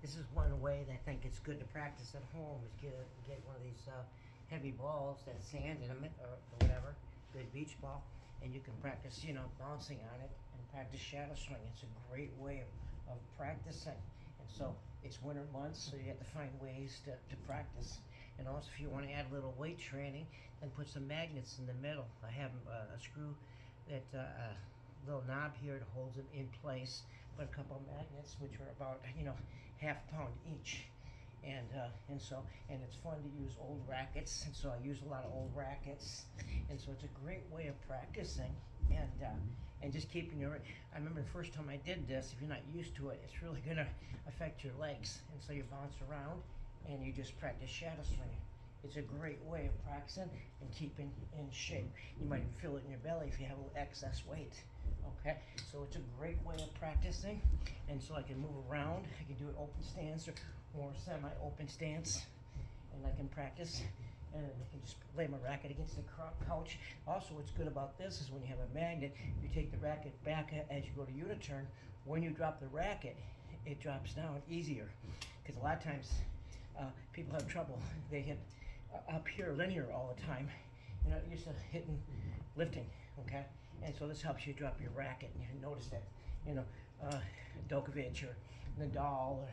this is one way that I think it's good to practice at home is get one of these heavy balls that's sand in them or whatever, good beach ball, and you can practice, bouncing on it and practice shadow swing. It's a great way of practicing. And so it's winter months, so you have to find ways to practice. And also, if you want to add a little weight training, then put some magnets in the middle. I have a screw that little knob here that holds them in place, but a couple of magnets which are about half a pound each, and it's fun to use old rackets, and so I use a lot of old rackets, and so it's a great way of practicing and just keeping your. I remember the first time I did this. If you're not used to it, it's really gonna affect your legs, and so you bounce around and you just practice shadow swinging. It's a great way of practicing and keeping in shape. You might even feel it in your belly if you have a little excess weight. Okay, so it's a great way of practicing, and so I can move around. I can do an open stance or semi-open stance, and I can practice. And I can just lay my racket against the couch. Also, what's good about this is when you have a magnet, you take the racket back as you go to uniturn. When you drop the racket, it drops down easier, because a lot of times people have trouble. They hit up here linear all the time, used to lifting, okay? And so this helps you drop your racket. And you notice that, Djokovic or Nadal or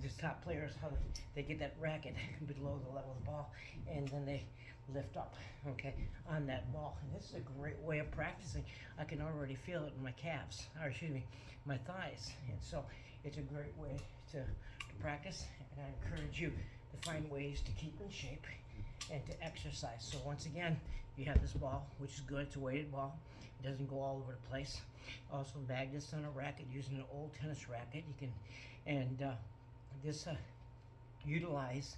the top players, how they get that racket below the level of the ball, and then they lift up, okay, on that ball. And this is a great way of practicing. I can already feel it in my calves, or excuse me, my thighs. And so it's a great way to practice, and I encourage you to find ways to keep in shape and to exercise. So once again, you have this ball, which is good. It's a weighted ball. It doesn't go all over the place. Also magnets on a racket, using an old tennis racket. You can, and this utilize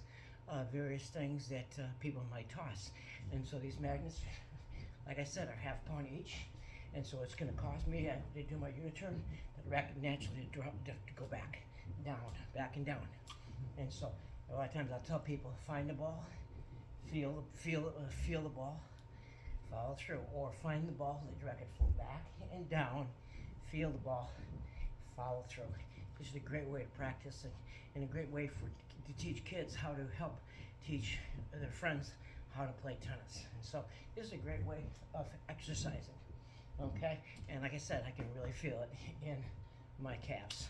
various things that people might toss. And so these magnets, like I said, are half pound each. And so it's going to cost me, to do my uniturn, the racket naturally to go back, down, back and down. And so a lot of times I'll tell people, find the ball, feel the ball, follow through, or find the ball, let your racket flow back and down, feel the ball, follow through. This is a great way of practicing and a great way to teach kids how to help teach their friends how to play tennis. And so this is a great way of exercising, okay? And like I said, I can really feel it in my calves.